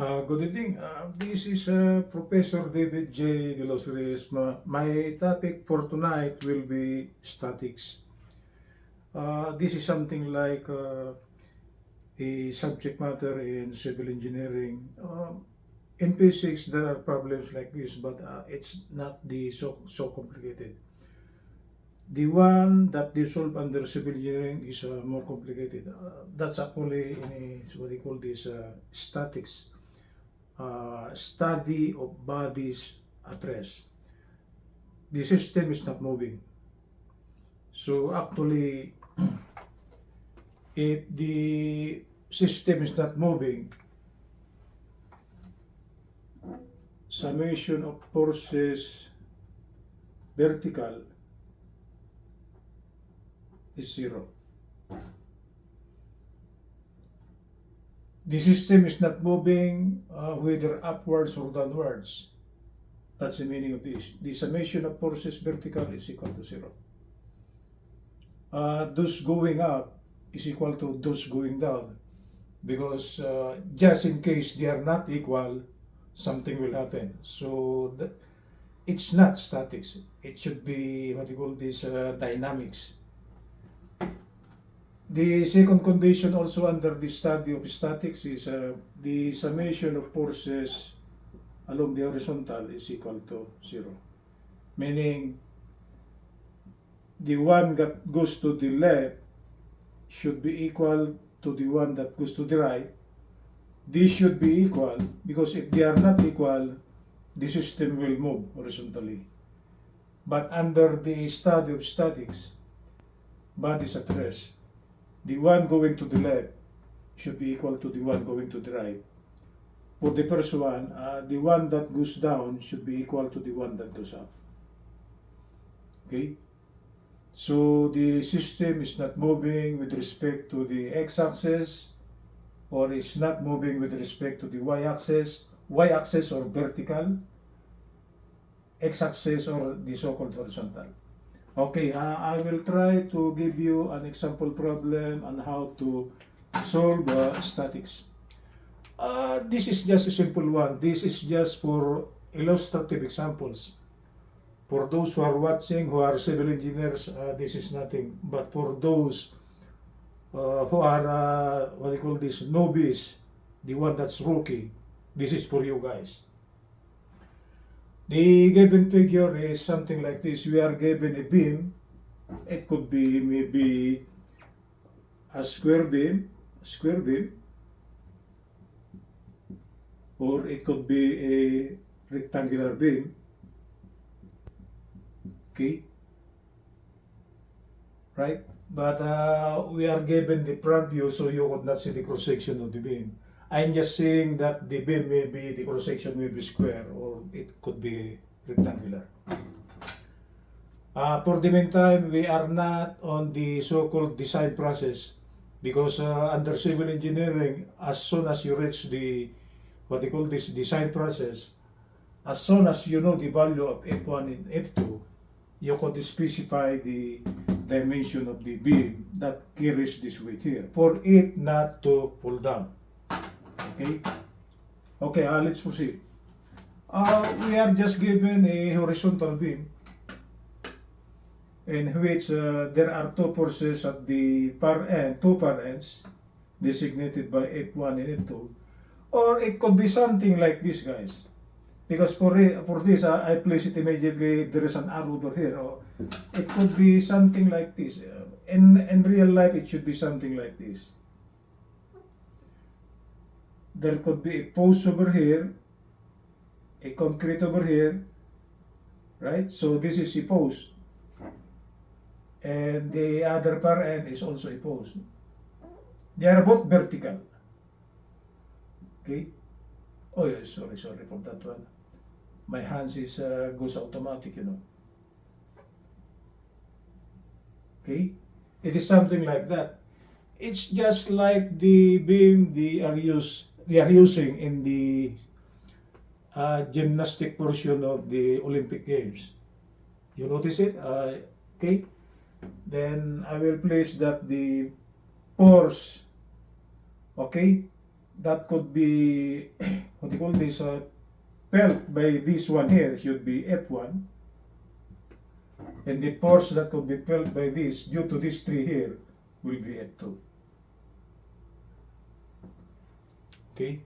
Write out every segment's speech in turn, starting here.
Good evening. This is Professor David J. De Los Reyes. My topic for tonight will be statics. This is something like a subject matter in civil engineering. In physics, there are problems like this, but it's not so complicated. The one that they solve under civil engineering is more complicated. That's actually in what they call this statics. Study of bodies at rest. The system is not moving. So actually, if the system is not moving, summation of forces vertical is zero. The system is not moving whether upwards or downwards. That's the meaning of this. The summation of forces vertical is equal to zero. Those going up is equal to those going down, because just in case they are not equal, something will happen. So it's not statics. It should be what you call this dynamics. The second condition also under the study of statics is the summation of forces along the horizontal is equal to zero. Meaning, the one that goes to the left should be equal to the one that goes to the right. These should be equal, because if they are not equal, the system will move horizontally. But under the study of statics, bodies at rest, the one going to the left should be equal to the one going to the right. For the first one, the one that goes down should be equal to the one that goes up. Okay? So the system is not moving with respect to the x-axis, or is not moving with respect to the y-axis or vertical, x-axis or the so-called horizontal. Okay, I will try to give you an example problem on how to solve statics. This is just a simple one. This is just for illustrative examples. For those who are watching, who are civil engineers, this is nothing. But for those who are, what do you call this, novice, the one that's rookie, this is for you guys. The given figure is something like this. We are given a beam. It could be maybe a square beam, or it could be a rectangular beam. Okay, right? But we are given the front view, so you could not see the cross section of the beam. I'm just saying that the beam may be, the cross section may be square, or it could be rectangular. For the meantime, we are not on the so-called design process, because under civil engineering, as soon as you reach the, what they call this, design process, as soon as you know the value of F1 and F2, you could specify the dimension of the beam that carries this weight here, for it not to fall down. Okay? Okay, let's proceed. We are just given a horizontal beam in which there are two forces at the far end, two far ends, designated by F1 and F2. Or it could be something like this, guys. Because for this, I place it immediately, there is an arrow over here. Or it could be something like this. In real life, it should be something like this. There could be a post over here, a concrete over here, right? So this is a post. And the other far end is also a post. They are both vertical. Okay? Oh, yeah, sorry for that one. My hands is goes automatic, you know. Okay? It is something like that. It's just like the beam they are using in the gymnastic portion of the Olympic Games. You notice it? Okay? Then I will place that the force, okay, that could be what do you call this, felt by this one here should be F1, and the force that could be felt by this due to this tree here will be F2. Okay,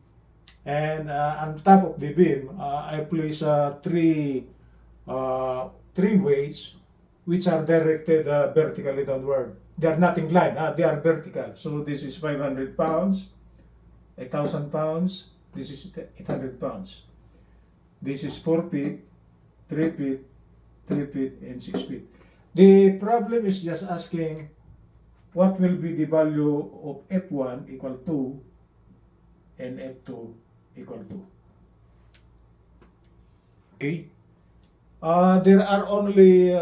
and on top of the beam, I place three weights which are directed vertically downward. They are not inclined, they are vertical. So this is 500 pounds, 1,000 pounds, this is 800 pounds. This is 4 feet, 3 feet, 3 feet, and 6 feet. The problem is just asking what will be the value of F1 equal to and F2 equal to. Okay? There are only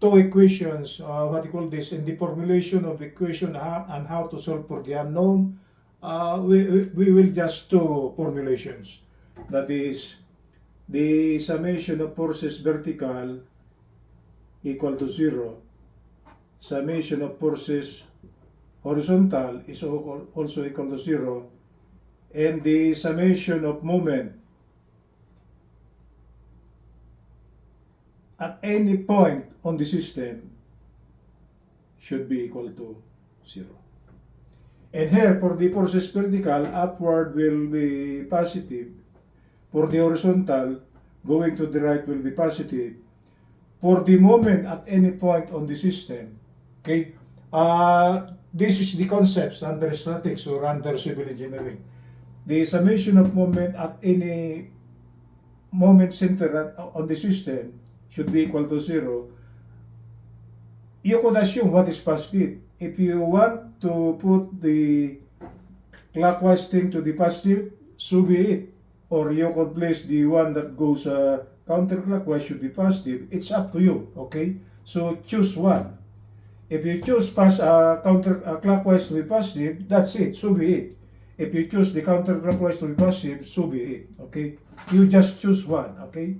two equations, what you call this, in the formulation of the equation and how to solve for the unknown. We will just two formulations. That is, the summation of forces vertical equal to 0. Summation of forces horizontal is also equal to 0. And the summation of moment at any point on the system should be equal to 0. And here, for the forces vertical, upward will be positive. For the horizontal, going to the right will be positive. For the moment at any point on the system, okay, this is the concepts under statics or under civil engineering. The summation of moment at any moment center on the system should be equal to 0. You could assume what is positive. If you want to put the clockwise thing to the positive, so be it. Or you could place the one that goes counterclockwise should be positive. It's up to you, okay? So choose one. If you choose clockwise to be positive, that's it, so be it. If you choose the counterclockwise to be positive, so be it, okay? You just choose one, okay?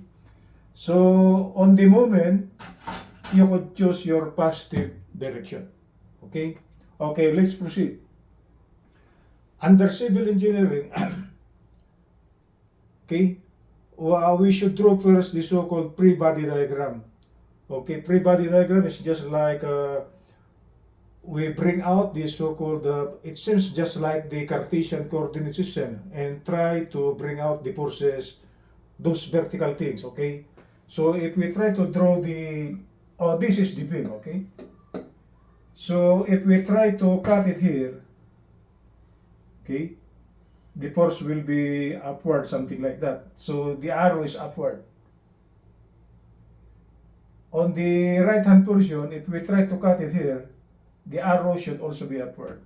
So on the moment, you could choose your positive direction, okay? Okay, let's proceed. Under civil engineering, okay, we should draw first the so-called pre-body diagram. Okay, pre-body diagram is just like we bring out the so-called, it seems just like the Cartesian coordinate system, and try to bring out the forces, those vertical things, okay? So if we try to draw the, this is the beam, okay? So if we try to cut it here, okay, the force will be upward, something like that. So the arrow is upward. On the right hand portion, if we try to cut it here, the arrow should also be upward.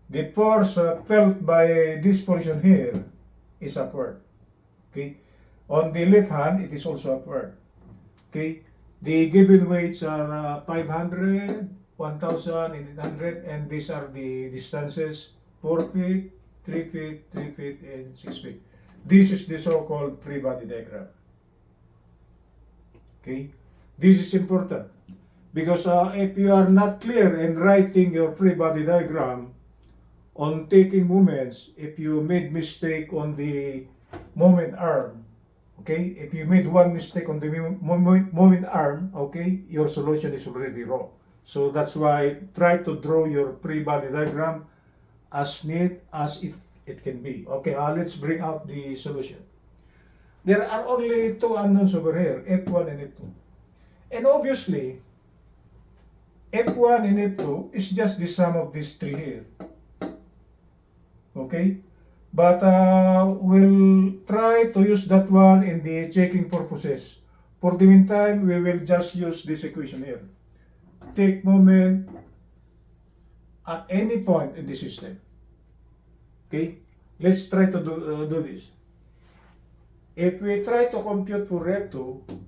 The force felt by this portion here is upward. Okay. On the left hand, it is also upward. Okay. The given weights are 500, 1,000, and 800, and these are the distances: 4 feet, 3 feet, 3 feet, and 6 feet. This is the so-called pre-body diagram. Okay. This is important because if you are not clear in writing your pre-body diagram on taking moments, if you made mistake on the moment arm, okay, if you made one mistake on the moment arm, okay, your solution is already wrong. So that's why try to draw your pre-body diagram as neat as it can be. Okay, let's bring out the solution. There are only two unknowns over here, F1 and F2. And obviously, F1 and F2 is just the sum of these three here. Okay? But we'll try to use that one in the checking purposes. For the meantime, we will just use this equation here. Take moment at any point in the system. Okay? Let's try to do this. If we try to compute for F2,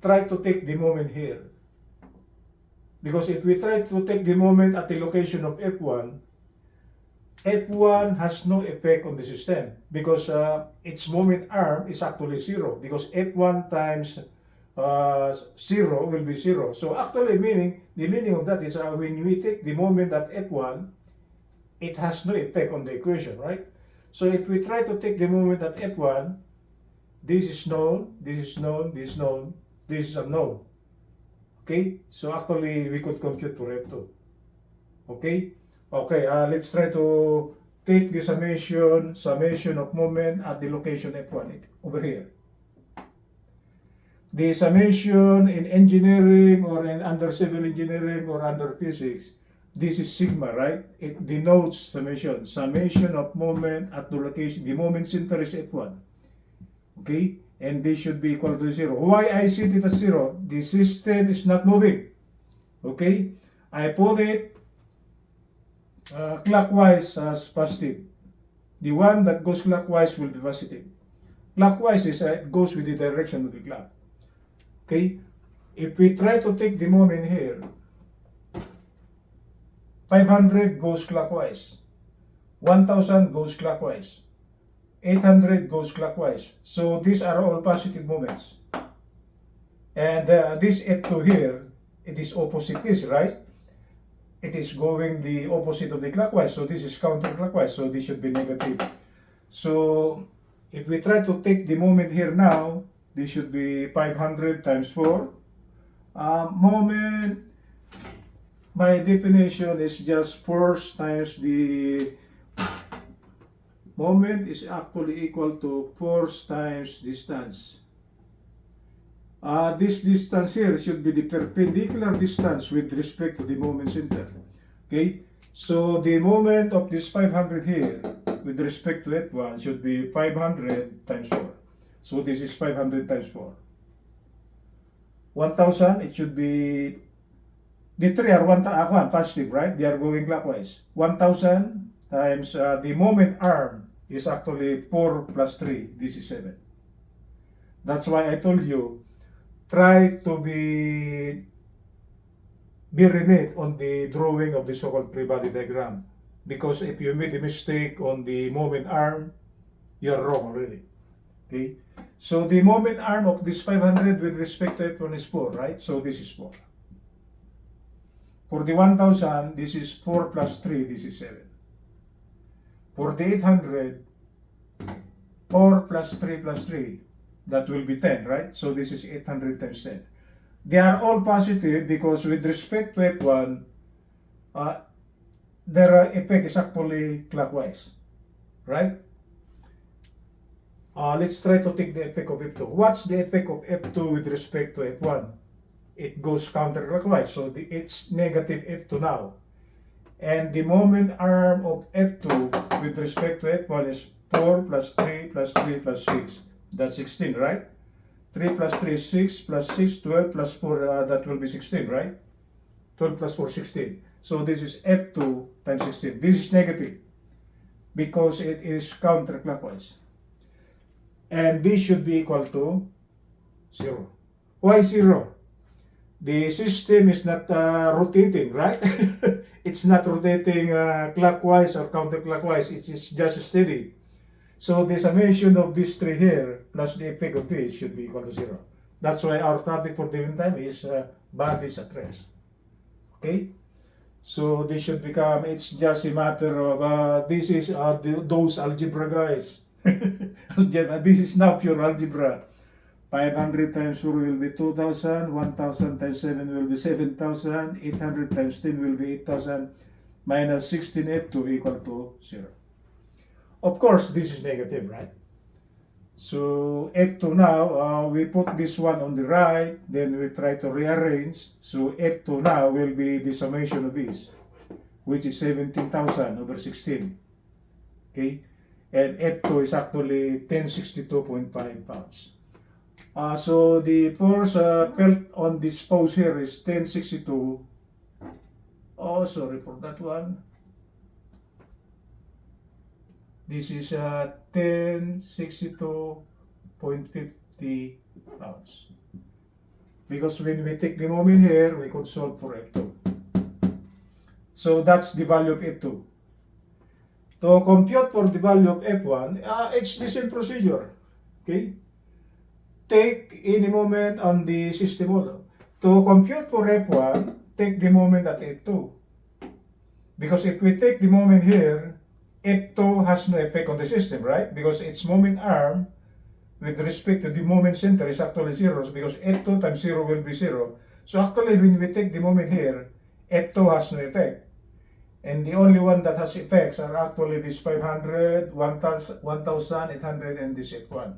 try to take the moment here. Because if we try to take the moment at the location of F1, F1 has no effect on the system because its moment arm is actually 0 because F1 times 0 will be 0. So actually the meaning of that is when we take the moment at F1, it has no effect on the equation, right? So if we try to take the moment at F1, this is known, this is known, this is known, this is unknown. Okay, so actually we could compute for F2. Okay, let's try to take the summation of moment at the location F1 over here. The summation in engineering or in under civil engineering or under physics, this is sigma, right? It denotes summation of moment at the location. The moment center is F1. Okay, and this should be equal to 0. Why I set it as 0? The system is not moving. Okay, I put it clockwise as positive. The one that goes clockwise will be positive. Clockwise is it goes with the direction of the clock. Okay, if we try to take the moment here, 500 goes clockwise, 1000 goes clockwise, 800 goes clockwise. So these are all positive moments. And this F2 here, it is opposite this, right? It is going the opposite of the clockwise. So this is counterclockwise. So this should be negative. So if we try to take the moment here now, this should be 500 times 4. Moment, by definition, is just force times the moment is actually equal to force times distance. This distance here should be the perpendicular distance with respect to the moment center. Okay, so the moment of this 500 here with respect to F1 should be 500 times 4. So this is 500 times 4. 1000, it should be, the three are one positive, right? They are going clockwise. 1000 times the moment arm is actually 4 plus 3. This is 7. That's why I told you, try to be reneged on the drawing of the so-called free body diagram. Because if you made a mistake on the moment arm, you are wrong already. Okay, so the moment arm of this 500 with respect to F1 is 4, right? So this is 4. For the 1000, this is 4 plus 3, this is 7. For the 800, 4 plus 3 plus 3, that will be 10, right? So this is 800 times 10. They are all positive because with respect to F1, their effect is actually clockwise, right? Let's try to take the effect of F2. What's the effect of F2 with respect to F1? It goes counterclockwise, so it's negative F2 now. And the moment arm of F2 with respect to F1 is 4 plus 3 plus 3 plus 6. That's 16, right? 3 plus 3 is 6 plus 6, 12 plus 4, that will be 16, right? 12 plus 4, 16. So this is F2 times 16. This is negative because it is counterclockwise. And this should be equal to 0. Why 0? The system is not rotating, right? It's not rotating clockwise or counterclockwise. It is just steady. So the summation of these three here plus the effect of this should be equal to 0. That's why our topic for the meantime is bodies at rest. Okay? So this should become, it's just a matter of, this is those algebra guys. This is now pure algebra. 500 times 4 will be 2000, 1000 times 7 will be 7000, 800 times 10 will be 8000, minus 16F2 equal to 0. Of course, this is negative, right? So F2 now, we put this one on the right, then we try to rearrange. So F2 now will be the summation of this, which is 17,000 over 16. Okay? And F2 is actually 1062.5 pounds. So the force felt on this pose here is 1062. Oh, sorry for that one. This is 1062.50 pounds. Because when we take the moment here, we could solve for F2. So that's the value of F2. To compute for the value of F1, it's the same procedure. Okay? Take any moment on the system model. To compute for F1, take the moment at F2. Because if we take the moment here, F2 has no effect on the system, right? Because its moment arm with respect to the moment center is actually zeros because F2 times 0 will be 0. So actually when we take the moment here, F2 has no effect. And the only one that has effects are actually this 500, 1,800 and this F1.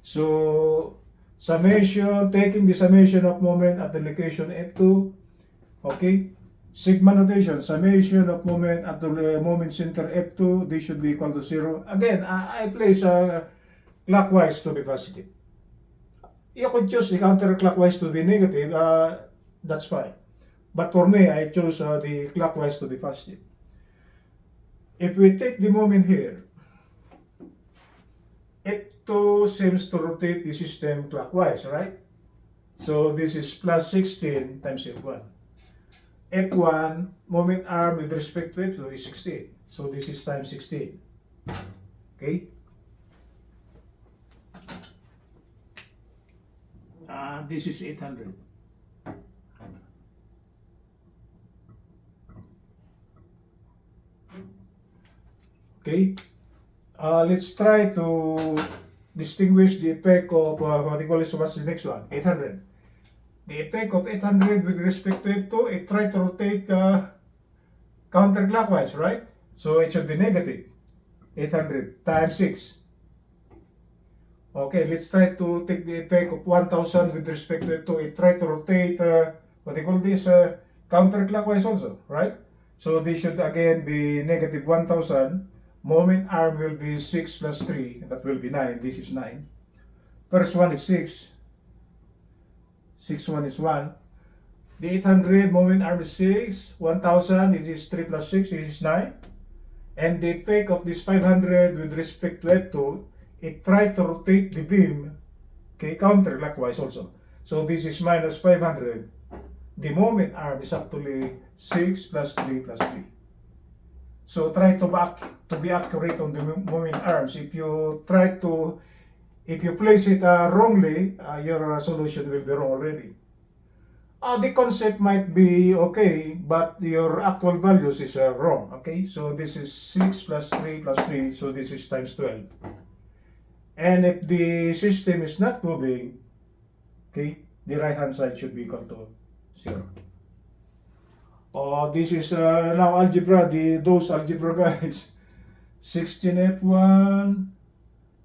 So summation, taking the summation of moment at the location F2, okay? Sigma notation, summation of moment at the moment center F2, they should be equal to 0. Again, I place clockwise to be positive. You could choose the counterclockwise to be negative, that's fine. But for me, I chose the clockwise to be positive. If we take the moment here, F2 seems to rotate the system clockwise, right? So this is plus 16 times F1. F1, moment arm with respect to F2 is 16. So this is times 16. Okay? This is 800. Okay? Let's try to distinguish the effect of, what do you call this, what's the next one? 800. The effect of 800 with respect to F2, it try to rotate counterclockwise, right? So it should be negative. 800 times 6. Okay, let's try to take the effect of 1000 with respect to F2. It try to rotate, what do you call this, counterclockwise also, right? So this should again be negative 1000. Moment arm will be 6 plus 3, that will be 9. This is 9. First one is 6. 6 1 is 1. The 800 moment arm is 6. 1000, it is 3 plus 6, it is 9. And the effect of this 500 with respect to F2, it tried to rotate the beam, okay, counterclockwise also. So this is minus 500. The moment arm is actually 6 plus 3 plus 3. So try to be accurate on the moment arms. If you place it wrongly, your solution will be wrong already. The concept might be okay, but your actual values is wrong. Okay, so this is 6 plus 3 plus 3, so this is times 12. And if the system is not moving, okay, the right hand side should be equal to 0. This is now algebra, those algebra guys. 16F1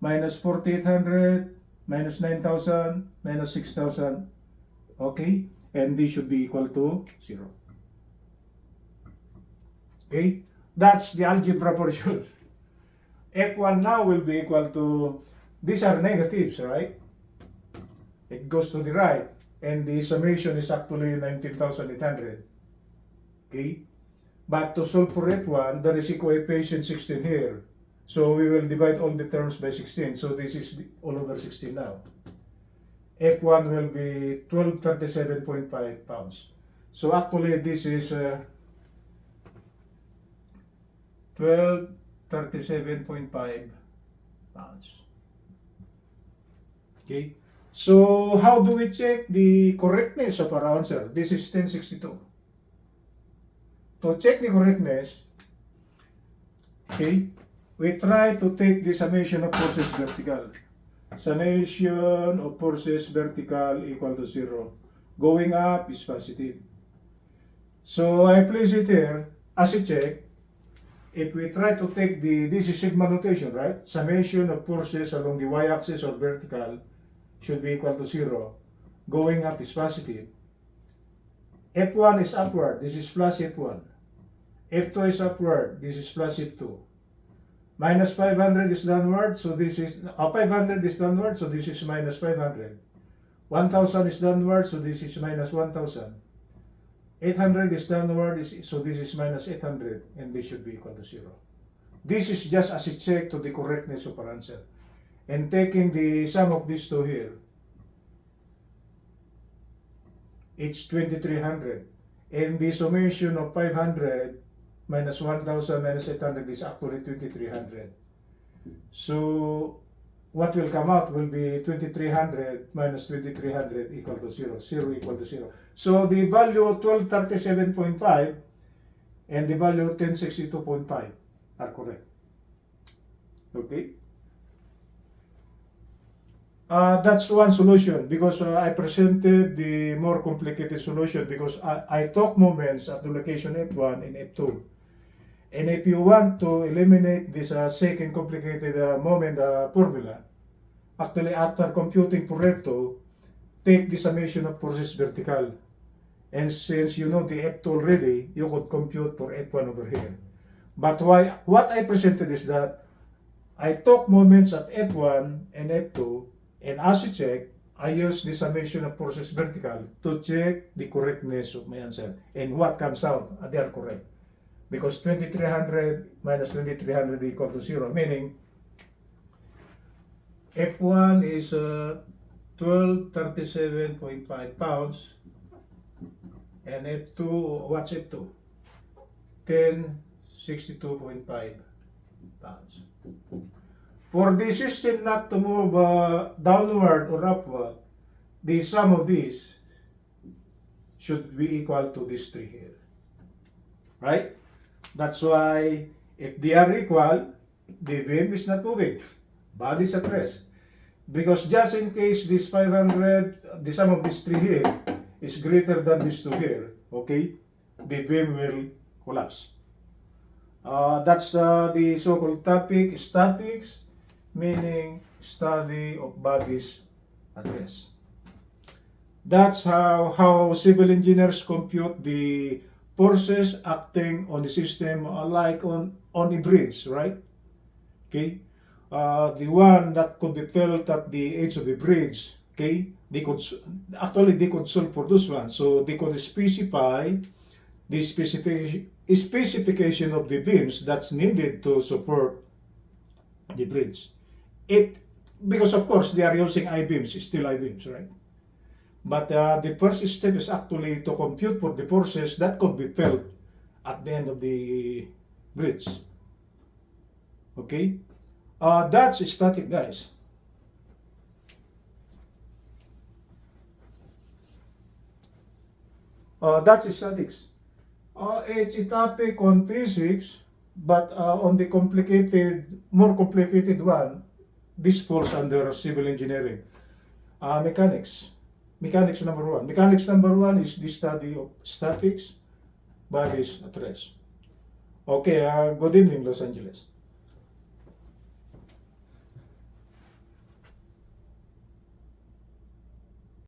minus 4800 minus 9000 minus 6000. Okay, and this should be equal to 0. Okay, that's the algebra for sure. F1 now will be equal to, these are negatives, right? It goes to the right, and the summation is actually 19,800. Okay, but to solve for F1, there is a coefficient 16 here. So we will divide all the terms by 16. So this is all over 16 now. F1 will be 1237.5 pounds. So actually this is 1237.5 pounds. Okay, so how do we check the correctness of our answer? This is 1062. To check the correctness, okay, we try to take the summation of forces vertical. Summation of forces vertical equal to 0. Going up is positive. So I place it here as a check. If we try to take this is sigma notation, right? Summation of forces along the y-axis or vertical should be equal to 0. Going up is positive. F1 is upward, this is plus F1. F2 is upward, this is plus F2. Minus 500 is downward, so this is 500 is downward, so this is minus 500. 1000 is downward, so this is minus 1000. 800 is downward, so this is minus 800, and this should be equal to 0. This is just as a check to the correctness of our answer. And taking the sum of these two here, it's 2300. And the summation of 500 minus 1000 minus 800 is actually 2300. So what will come out will be 2300 minus 2300 equal to 0. 0 equal to 0. So the value of 1237.5 and the value 1062.5 are correct. Okay? That's one solution because I presented the more complicated solution because I took moments at the location F1 and F2. And if you want to eliminate this second complicated moment formula, actually after computing Pareto, take the summation of forces vertical. And since you know the F2 already, you could compute for F1 over here. But what I presented is that I took moments at F1 and F2, and as you check, I use the summation of forces vertical to check the correctness of my answer. And what comes out, they are correct. Because 2300 minus 2300 equal to 0, meaning F1 is 1237.5 pounds, and F2, what's F2? 1062.5 pounds. For the system not to move downward or upward, the sum of these should be equal to these three here. Right? That's why if they are equal, the beam is not moving. Body is at rest. Because just in case this 500, the sum of these three here is greater than these two here, okay, the beam will collapse. That's the so-called topic, statics, meaning study of bodies at rest. That's how civil engineers compute the forces acting on the system, like on a bridge, right? Okay, the one that could be felt at the edge of the bridge. Okay, they could solve for this one, so they could specify the specification of the beams that's needed to support the bridge. Because of course they are using I-beams, still I-beams, right? But the first step is actually to compute for the forces that could be felt at the end of the bridge. Okay? That's static, guys. That's statics. It's a topic on physics, but on the more complicated one, this falls under civil engineering. Mechanics. Mechanics number one. Mechanics number one is the study of statics, bodies at rest. Okay, good evening, Los Angeles.